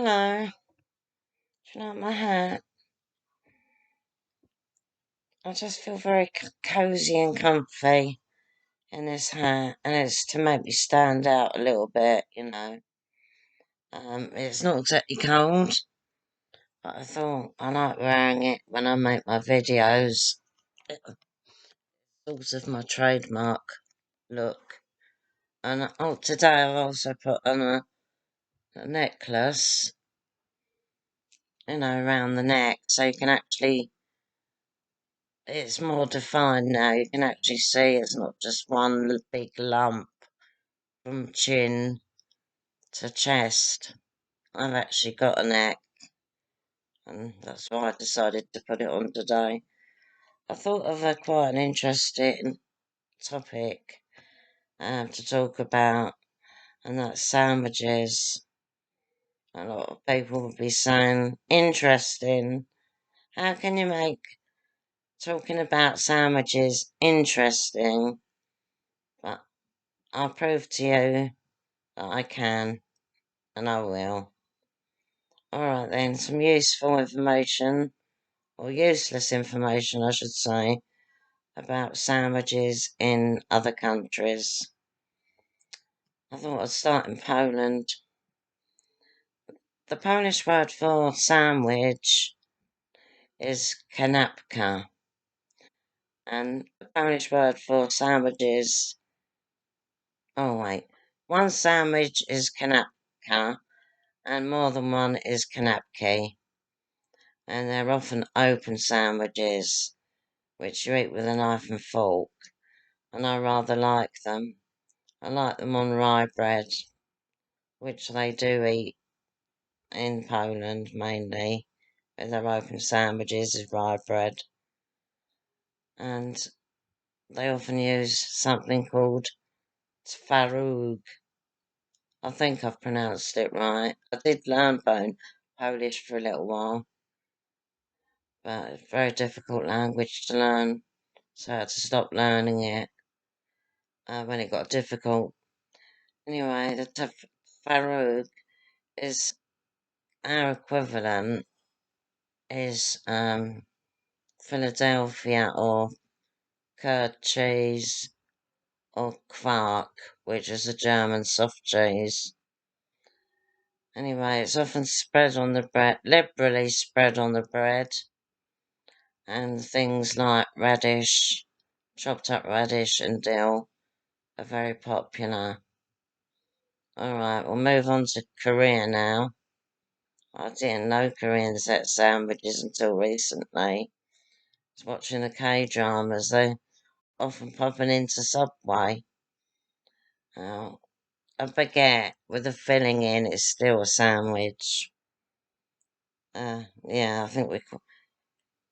Hello. Do you like my hat? I just feel very cozy and comfy in this hat, and it's to make me stand out a little bit. It's not exactly cold, but I thought I like wearing it when I make my videos. It's sort of my trademark look. And today I've also put on a necklace, around the neck, so you can actually. It's more defined now. You can actually see it's not just one big lump from chin to chest. I've actually got a neck, and that's why I decided to put it on today. I thought of quite an interesting topic to talk about, and that's sandwiches. A lot of people will be saying, interesting. How can you make talking about sandwiches interesting? But I'll prove to you that I can, and I will. Alright then, some useful information, or useless information I should say, about sandwiches in other countries. I thought I'd start in Poland. The Polish word for sandwich is kanapka, and the Polish word for sandwiches, one sandwich is kanapka, and more than one is kanapki, and they're often open sandwiches, which you eat with a knife and fork, and I rather like them. I like them on rye bread, which they do eat in Poland mainly, with their open sandwiches is rye bread. And they often use something called twaróg. I think I've pronounced it right. I did learn Polish for a little while, but it's a very difficult language to learn, so I had to stop learning it when it got difficult. Anyway, the twaróg is our equivalent is Philadelphia or curd cheese or quark, which is a German soft cheese. Anyway, it's often spread on the bread, liberally spread on the bread, and things like radish, chopped up radish and dill are very popular. Alright, we'll move on to Korea now. I didn't know Koreans ate sandwiches until recently. I was watching the K-dramas, they often popping into Subway. Now, a baguette with a filling in is still a sandwich. Yeah, I think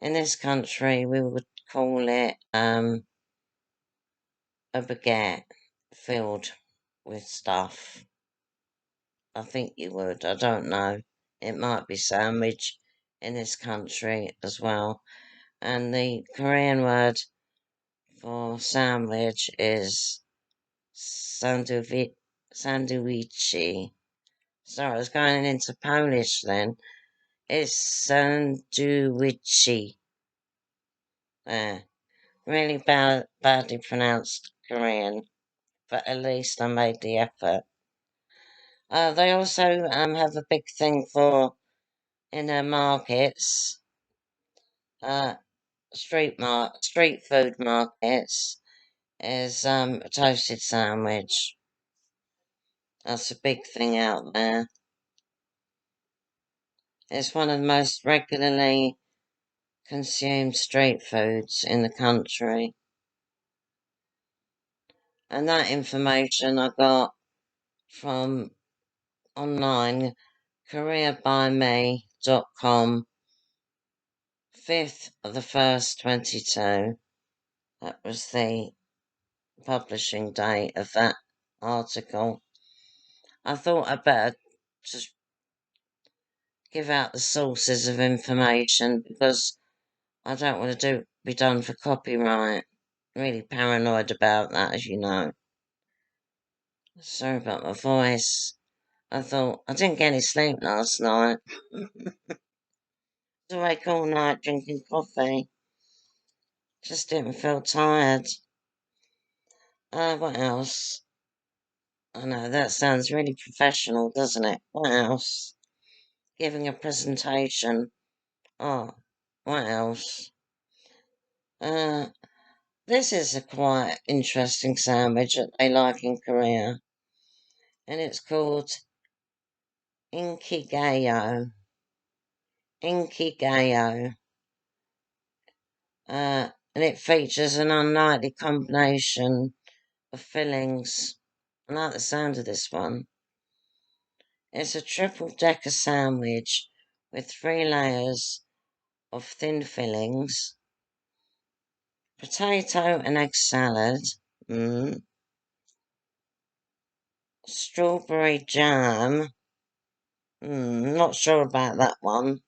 in this country we would call it a baguette filled with stuff. I think you would. I don't know. It might be sandwich in this country as well. And the Korean word for sandwich is sandwichi. Sorry, I was going into Polish then. It's sandwichi. Really badly pronounced Korean, but at least I made the effort. They also have a big thing for in their markets, uh, street food markets, is a toasted sandwich. That's a big thing out there. It's one of the most regularly consumed street foods in the country. And that information I got from online, careerbymee.com, 5th of the 1st, 22. That was the publishing date of that article. I thought I'd better just give out the sources of information because I don't want to be done for copyright. Really paranoid about that, as you know. Sorry about my voice. I thought, I didn't get any sleep last night. I was awake all night drinking coffee. Just didn't feel tired. What else? I know, that sounds really professional, doesn't it? What else? Giving a presentation. Oh, what else? Uh, this is a quite interesting sandwich that they like in Korea, and it's called inkigayo. Inkigayo. And it features an unlikely combination of fillings. I like the sound of this one. It's a triple-decker sandwich with 3 layers of thin fillings, potato and egg salad, strawberry jam, not sure about that one,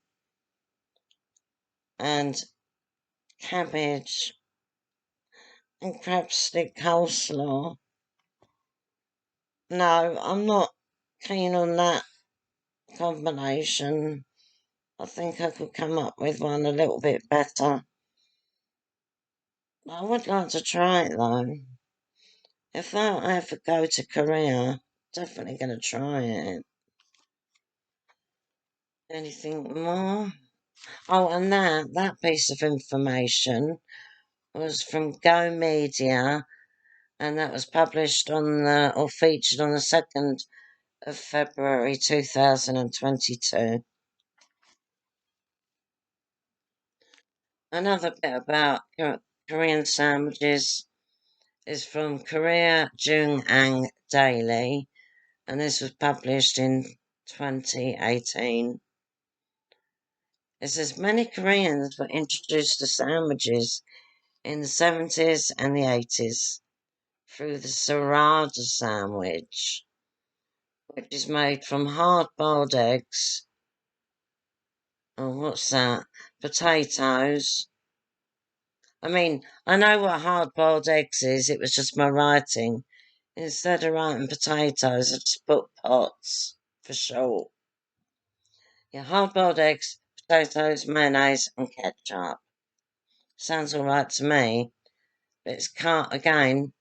and cabbage and crab stick coleslaw. No, I'm not keen on that combination. I think I could come up with one a little bit better. I would like to try it though. If I ever go to Korea, definitely going to try it. Anything more? Oh, and that piece of information was from Go Media, and that was published on or featured on the 2nd of February 2022. Another bit about Korean sandwiches is from Korea Jung-ang Daily, and this was published in 2018. It says many Koreans were introduced to sandwiches in the 70s and the 80s through the Sarada sandwich, which is made from hard-boiled eggs. Oh, what's that? Potatoes. I mean, I know what hard-boiled eggs is, it was just my writing. Instead of writing potatoes, I just put pots for short. Yeah, hard-boiled eggs, potatoes, mayonnaise, and ketchup. Sounds all right to me, but it's can't again.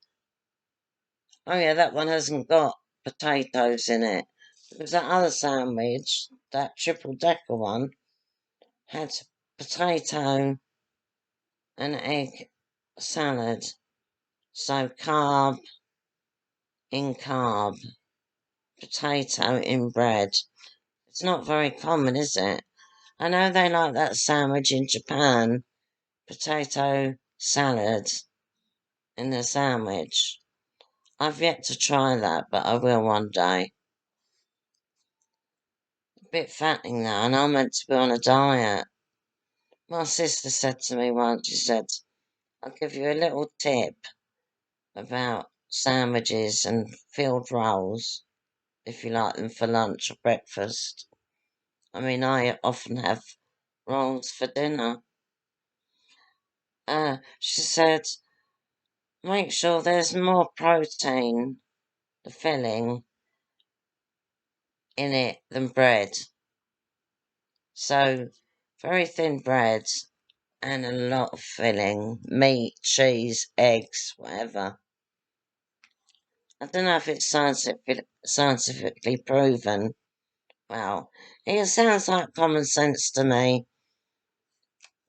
Oh yeah, that one hasn't got potatoes in it. Because that other sandwich, that triple-decker one, had potato and egg salad. So carb in carb, potato in bread. It's not very common, is it? I know they like that sandwich in Japan, potato salad in the sandwich. I've yet to try that, but I will one day. A bit fattening now, and I'm meant to be on a diet. My sister said to me once, she said, I'll give you a little tip about sandwiches and filled rolls if you like them for lunch or breakfast. I mean, I often have rolls for dinner. She said, make sure there's more protein, the filling, in it than bread. So, very thin bread and a lot of filling, meat, cheese, eggs, whatever. I don't know if it's scientifically proven. Well, it sounds like common sense to me.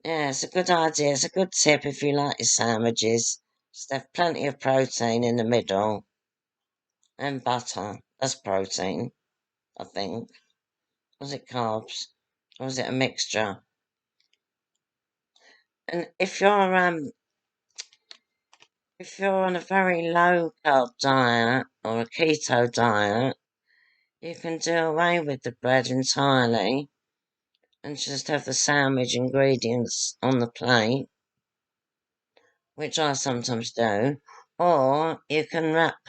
Yeah, it's a good idea. It's a good tip if you like your sandwiches. Just have plenty of protein in the middle. And butter. That's protein, I think. Was it carbs? Or was it a mixture? And if you're on a very low carb diet or a keto diet, you can do away with the bread entirely and just have the sandwich ingredients on the plate, which I sometimes do, or you can wrap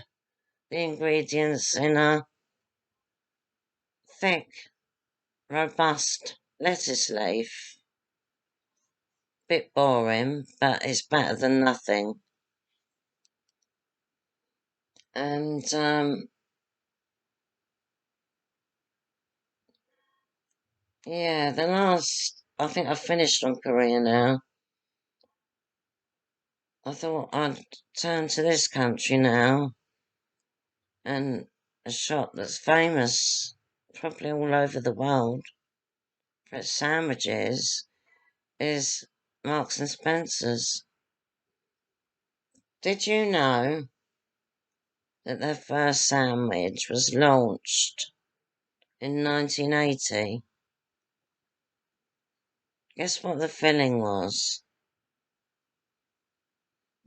the ingredients in a thick, robust lettuce leaf. Bit boring, but it's better than nothing. And, Yeah, I think I've finished on Korea now. I thought I'd turn to this country now, and a shop that's famous, probably all over the world, for its sandwiches is Marks and Spencer's. Did you know that their first sandwich was launched in 1980? Guess what the filling was?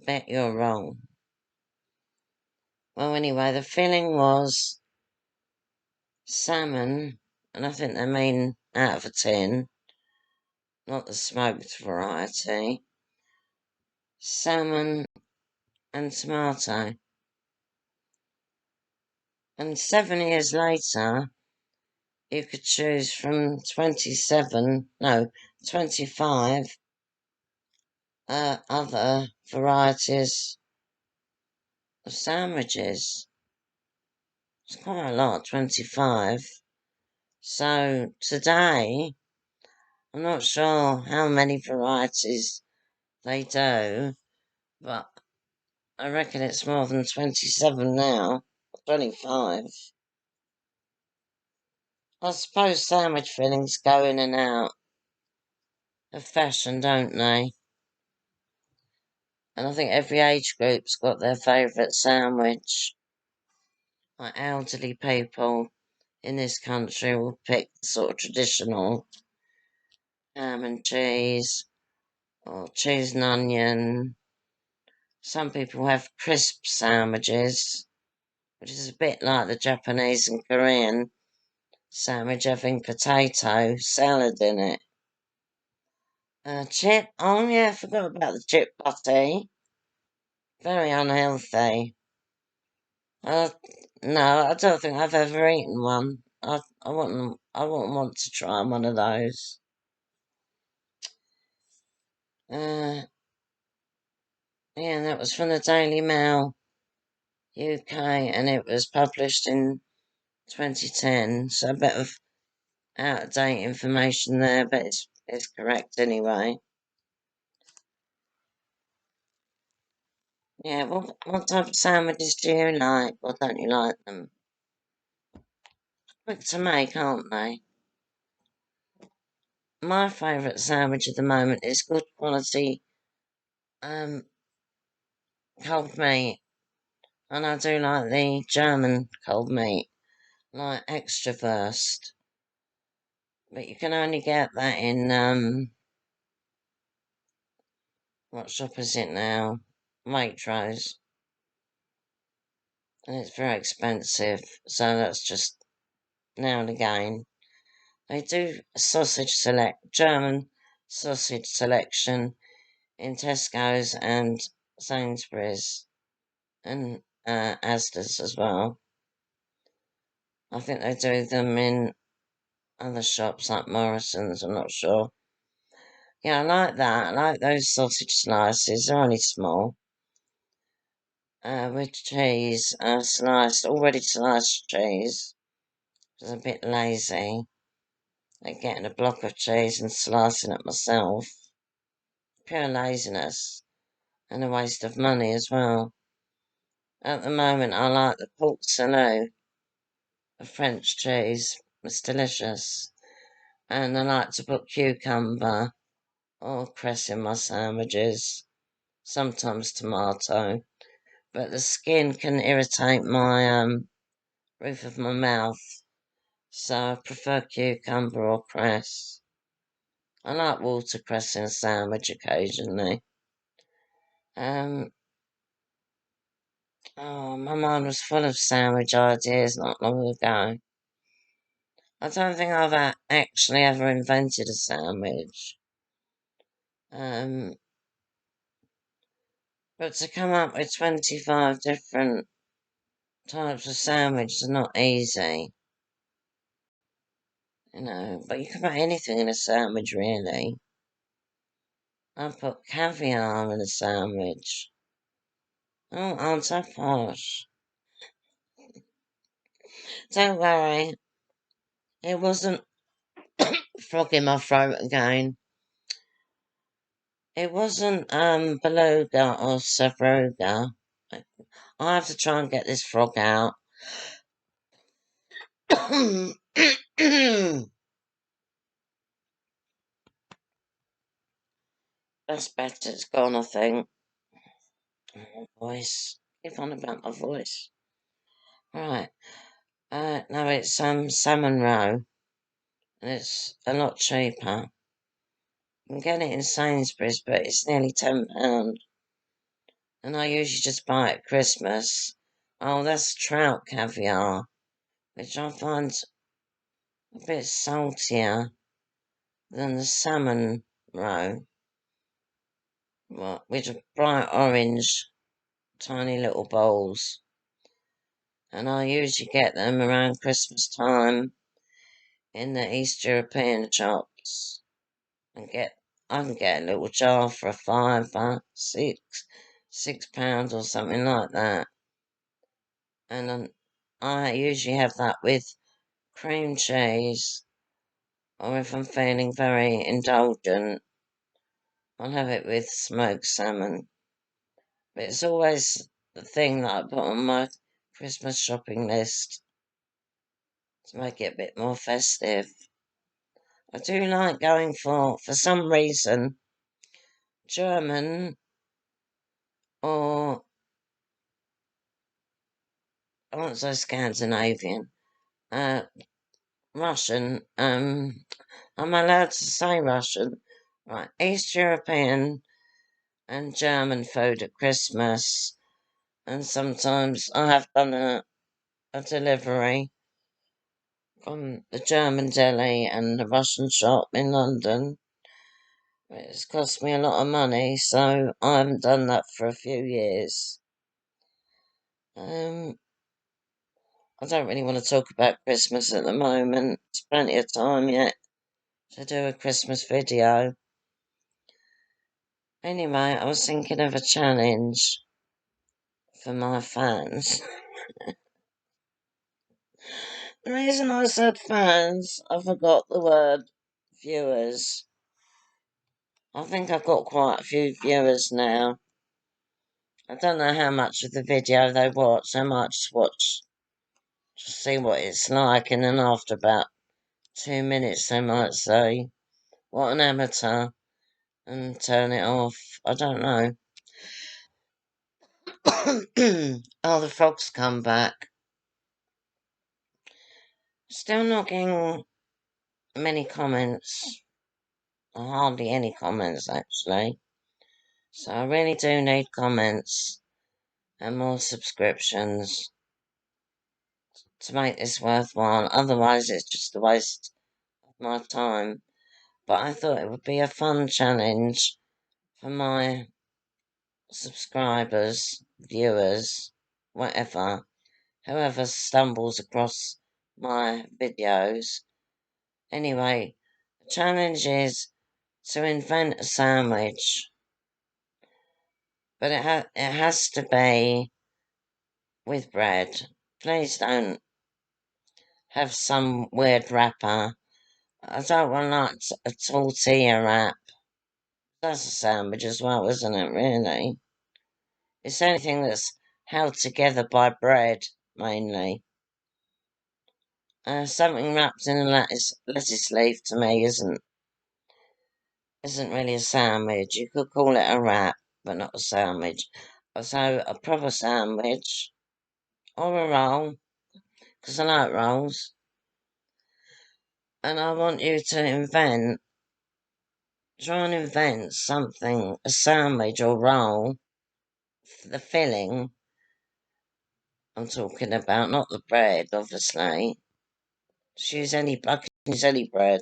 Bet you're wrong. Well, anyway, the filling was salmon, and I think they mean out of a tin, not the smoked variety. Salmon and tomato. And 7 years later, you could choose from 25 other varieties of sandwiches. It's quite a lot, 25. So today, I'm not sure how many varieties they do, but I reckon it's more than 27 now, 25. I suppose sandwich fillings go in and out of fashion, don't they? And I think every age group's got their favourite sandwich. Like elderly people in this country will pick the sort of traditional ham and cheese or cheese and onion. Some people have crisp sandwiches, which is a bit like the Japanese and Korean sandwich having potato salad in it. Chip, oh yeah, I forgot about the chip butty. Very unhealthy. Uh, no, I don't think I've ever eaten one. I wouldn't want to try one of those. Uh, yeah, that was from the Daily Mail, UK, and it was published in 2010. So a bit of out of date information there, but it's correct anyway. Yeah, what type of sandwiches do you like, or don't you like them? Quick to make, aren't they? My favourite sandwich at the moment is good quality um, cold meat, and I do like the German cold meat, like extra wurst. But you can only get that in what shop is it now? Waitrose, and it's very expensive. So that's just now and again. They do a German sausage selection in Tesco's and Sainsbury's and Asda's as well. I think they do them in other shops like Morrison's, I'm not sure. Yeah, I like that. I like those sausage slices. They're only small. With cheese, already sliced cheese. Which is a bit lazy. Like getting a block of cheese and slicing it myself. Pure laziness. And a waste of money as well. At the moment, I like the pork salut of French cheese. It's delicious. And I like to put cucumber or cress in my sandwiches. Sometimes tomato. But the skin can irritate my roof of my mouth. So I prefer cucumber or cress. I like watercress in a sandwich occasionally. Um, oh, my mind was full of sandwich ideas not long ago. I don't think I've actually ever invented a sandwich. Um, but to come up with 25 different types of sandwich is not easy. But you can put anything in a sandwich, really. I put caviar in a sandwich. Oh, aren't I posh? Don't worry, it wasn't frog in my throat again. It wasn't beluga or savruga. I have to try and get this frog out. That's better. It's gone, I think. Voice. Keep on about my voice. Right. No, it's salmon roe, and it's a lot cheaper. You can get it in Sainsbury's, but it's nearly £10. And I usually just buy it at Christmas. Oh, that's trout caviar, which I find a bit saltier than the salmon roe, which are bright orange, tiny little bowls. And I usually get them around Christmas time in the East European shops. I can get a little jar for a fiver, £6 or something like that. And I usually have that with cream cheese, or if I'm feeling very indulgent, I'll have it with smoked salmon. But it's always the thing that I put on my Christmas shopping list to make it a bit more festive. I do like going for some reason, German or I won't say Scandinavian, Russian. I'm allowed to say Russian, right? East European and German food at Christmas, and sometimes I have done a delivery from the German deli and the Russian shop in London. It's cost me a lot of money, so I haven't done that for a few years. I don't really want to talk about Christmas at the moment. There's plenty of time yet to do a Christmas video. Anyway, I was thinking of a challenge for my fans. The reason I said fans, I forgot the word viewers. I think I've got quite a few viewers now. I don't know how much of the video they watch. They might just watch to see what it's like, and then after about 2 minutes they might say, "What an amateur," and turn it off. I don't know. Oh, the frogs come back. Still not getting many comments. Hardly any comments, actually. So I really do need comments and more subscriptions to make this worthwhile. Otherwise, it's just a waste of my time. But I thought it would be a fun challenge for my subscribers, viewers, whatever, whoever stumbles across my videos. Anyway, the challenge is to invent a sandwich, but it has to be with bread. Please don't have some weird wrapper. I don't want like a tortilla wrap. That's a sandwich as well, isn't it, really? It's anything that's held together by bread, mainly. Something wrapped in a lettuce leaf to me isn't really a sandwich. You could call it a wrap, but not a sandwich. So a proper sandwich or a roll, because I like rolls. And I want you to try and invent something, a sandwich or roll, the filling I'm talking about, not the bread, obviously. I can use any bread.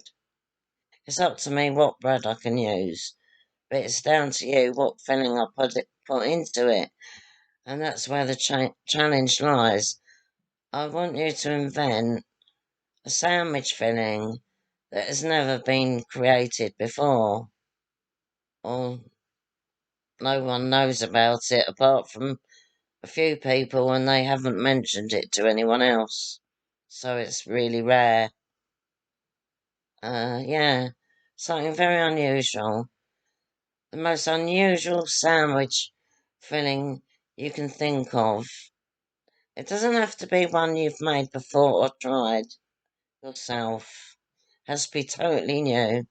It's up to me what bread I can use, but it's down to you what filling I put into it, and that's where the challenge lies. I want you to invent a sandwich filling that has never been created before, or no one knows about it apart from a few people, and they haven't mentioned it to anyone else. So it's really rare. Yeah, something very unusual. The most unusual sandwich filling you can think of. It doesn't have to be one you've made before or tried yourself. It has to be totally new.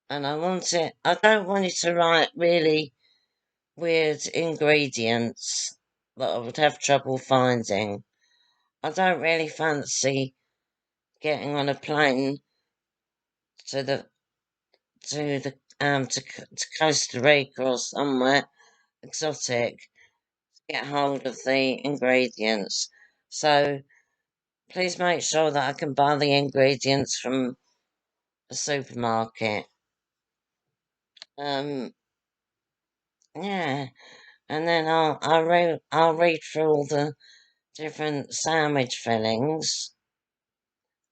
And I don't want you to write really weird ingredients that I would have trouble finding. I don't really fancy getting on a plane to the to Costa Rica or somewhere exotic to get hold of the ingredients. So please make sure that I can buy the ingredients from the supermarket. Um, yeah, and then I'll read through all the different sandwich fillings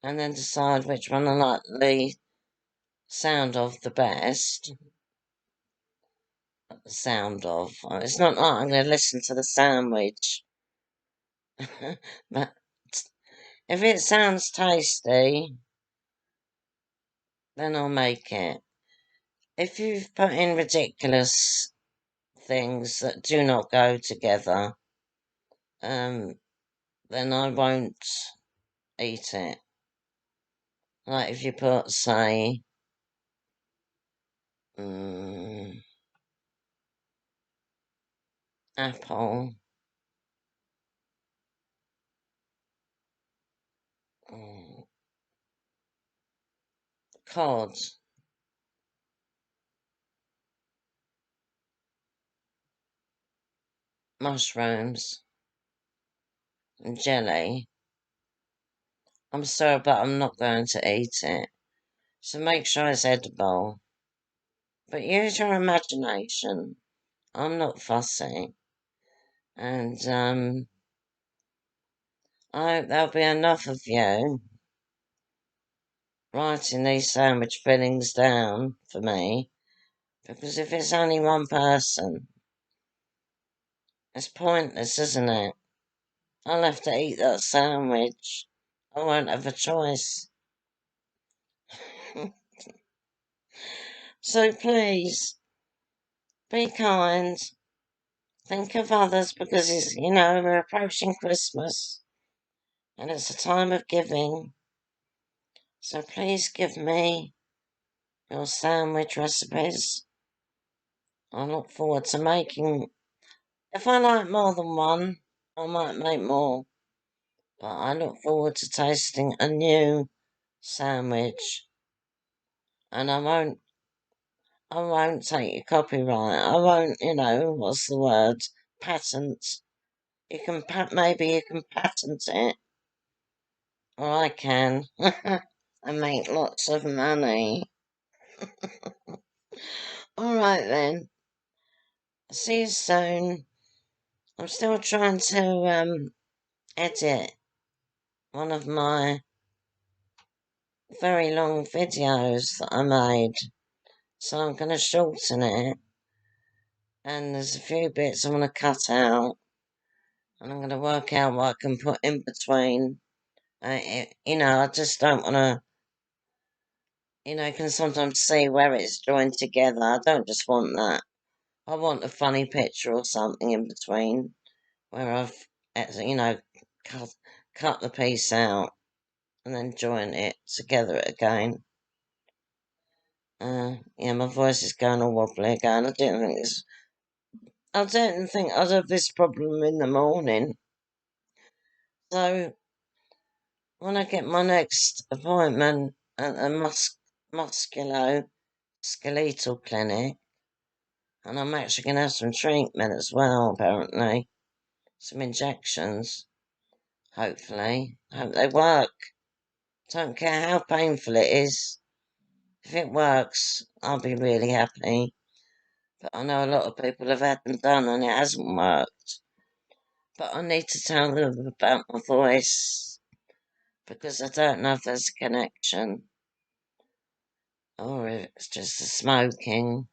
and then decide which one I like the sound of the best. The sound of. It's not like I'm going to listen to the sandwich. But if it sounds tasty, then I'll make it. If you've put in ridiculous things that do not go together, um, then I won't eat it. Like if you put, say, mm, apple, mm, cod, mushrooms, and jelly, I'm sorry, but I'm not going to eat it. So make sure it's edible. But use your imagination. I'm not fussy. And I hope there'll be enough of you writing these sandwich fillings down for me. Because if it's only one person, it's pointless, isn't it? I'll have to eat that sandwich. I won't have a choice. So please, be kind. Think of others because we're approaching Christmas and it's a time of giving. So please give me your sandwich recipes. I look forward to making. If I like more than one, I might make more. But I look forward to tasting a new sandwich. And I won't take your copyright. I won't, what's the word? Patent. Maybe you can patent it. Or I can. And make lots of money. Alright then. See you soon. I'm still trying to edit one of my very long videos that I made. So I'm going to shorten it. And there's a few bits I want to cut out. And I'm going to work out what I can put in between. I just don't want to, you can sometimes see where it's joined together. I don't just want that. I want a funny picture or something in between where I've cut, cut the piece out and then join it together again. Yeah, my voice is going all wobbly again. I didn't think I'd have this problem in the morning. So when I get my next appointment at the musculoskeletal clinic, and I'm actually going to have some treatment as well, apparently, some injections. Hopefully, hope they work. Don't care how painful it is. If it works, I'll be really happy. But I know a lot of people have had them done and it hasn't worked. But I need to tell them about my voice because I don't know if there's a connection or if it's just the smoking.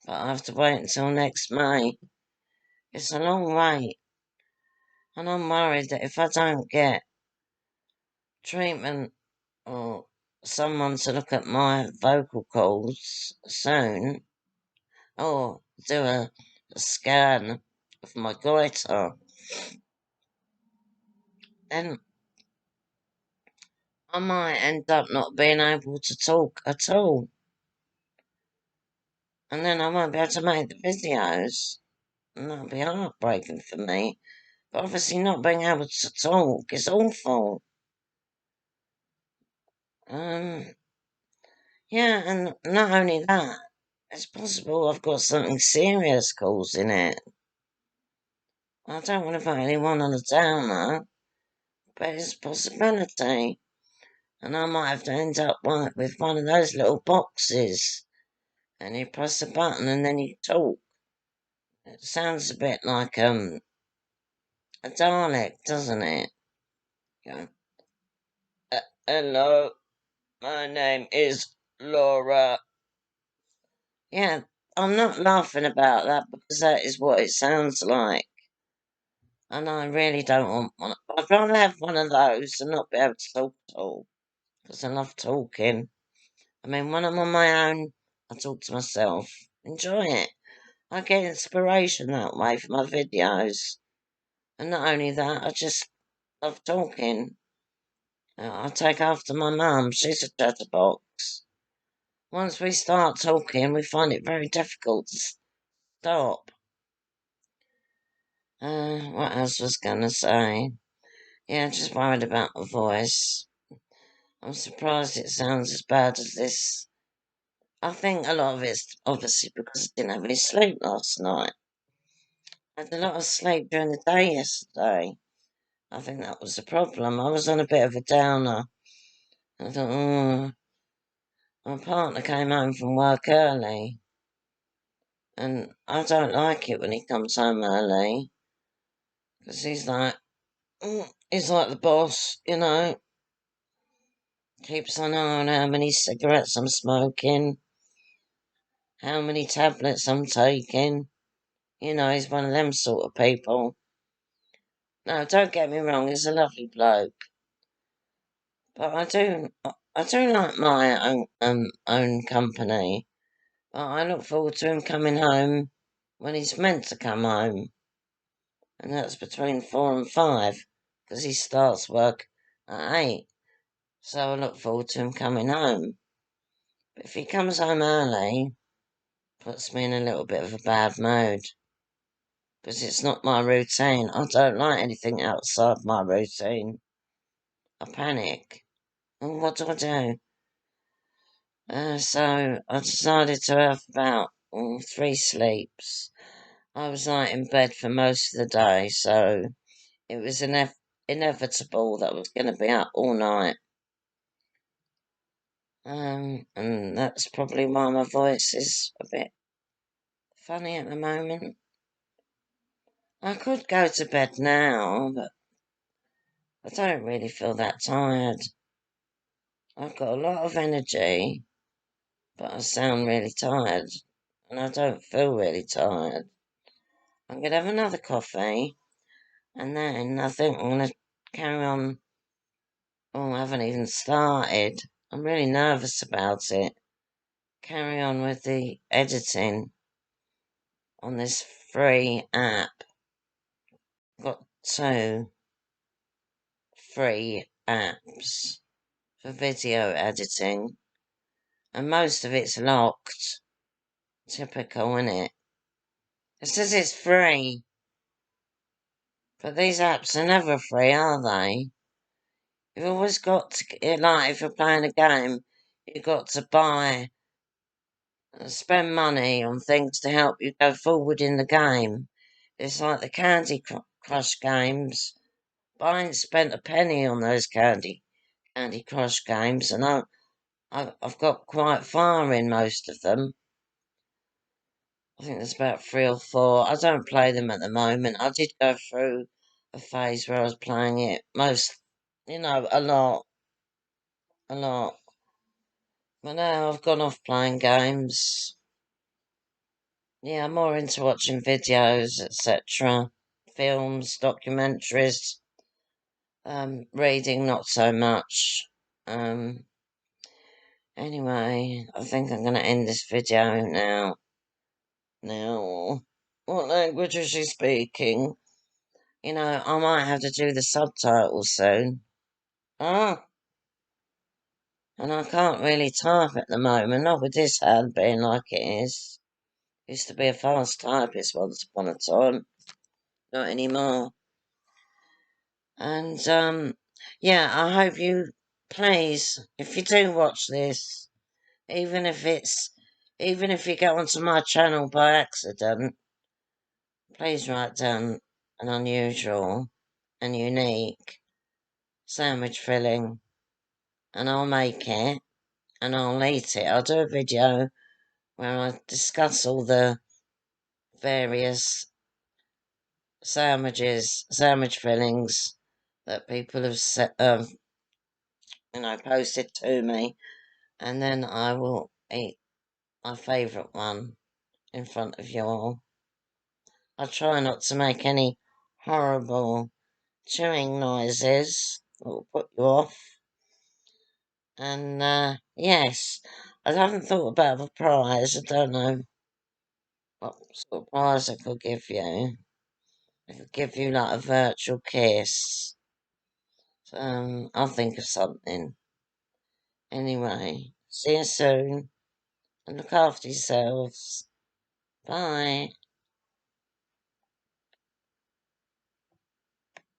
But I have to wait until next May. It's a long wait. And I'm worried that if I don't get treatment or someone to look at my vocal cords soon, or do a scan of my goiter, then I might end up not being able to talk at all. And then I won't be able to make the videos. And that'll be heartbreaking for me. But obviously not being able to talk is awful. Um, yeah, and not only that, it's possible I've got something serious causing it. I don't want to put anyone on a downer, but it's a possibility. And I might have to end up with one of those little boxes. And you press a button and then you talk. It sounds a bit like a Dalek, doesn't it? Go, hello, my name is Laura. Yeah, I'm not laughing about that because that is what it sounds like. And I really don't want one. I'd rather have one of those and not be able to talk at all. Because I love talking. I mean, when I'm on my own, I talk to myself. Enjoy it. I get inspiration that way for my videos. And not only that, I just love talking. I take after my mum. She's a chatterbox. Once we start talking, we find it very difficult to stop. What else was going to say? Yeah, just worried about my voice. I'm surprised it sounds as bad as this. I think a lot of it's obviously because I didn't have any sleep last night. I had a lot of sleep during the day yesterday. I think that was the problem. I was on a bit of a downer. I thought, my partner came home from work early, and I don't like it when he comes home early, because he's like the boss, keeps an eye on how many cigarettes I'm smoking, how many tablets I'm taking. He's one of them sort of people. No, don't get me wrong, he's a lovely bloke, but I do like my own company. But I look forward to him coming home when he's meant to come home, and that's between 4 and 5, because he starts work at 8. So I look forward to him coming home. But if he comes home early, puts me in a little bit of a bad mood, because it's not my routine. I don't like anything outside my routine. I panic. And what do I do? So I decided to have about 3 sleeps. I was like in bed for most of the day, so it was inevitable that I was going to be up all night. And that's probably why my voice is a bit funny at the moment. I could go to bed now, but I don't really feel that tired. I've got a lot of energy, but I sound really tired, and I don't feel really tired. I'm going to have another coffee, and then I think I'm going to carry on. Oh, I haven't even started. I'm really nervous about it. Carry on with the editing on this free app. Got 2 free apps for video editing, and most of it's locked. Typical, innit? It says it's free, but these apps are never free, are they? You've always got to, like, if you're playing a game, you've got to spend money on things to help you go forward in the game. It's like the Candy Crush games. But I ain't spent a penny on those Candy Crush games, and I've got quite far in most of them. I think there's about 3 or 4. I don't play them at the moment. I did go through a phase where I was playing it a lot, a lot. But now I've gone off playing games. Yeah, I'm more into watching videos, etc. Films, documentaries. Reading not so much. Um, Anyway, I think I'm going to end this video now. Now, what language is she speaking? You know, I might have to do the subtitles soon. Ah, and I can't really type at the moment, not with this hand being like it is. Used to be a fast typist once upon a time, not anymore. And, yeah, I hope you, please, if you do watch this, even if you go onto my channel by accident, please write down an unusual and unique sandwich filling, and I'll make it, and I'll eat it. I'll do a video where I discuss all the various sandwich fillings that people have posted to me, and then I will eat my favourite one in front of you all. I'll try not to make any horrible chewing noises that will put you off. And, yes, I haven't thought about a prize. I don't know what sort of prize I could give you. I could give you like a virtual kiss. I'll think of something. Anyway, see you soon and look after yourselves. Bye.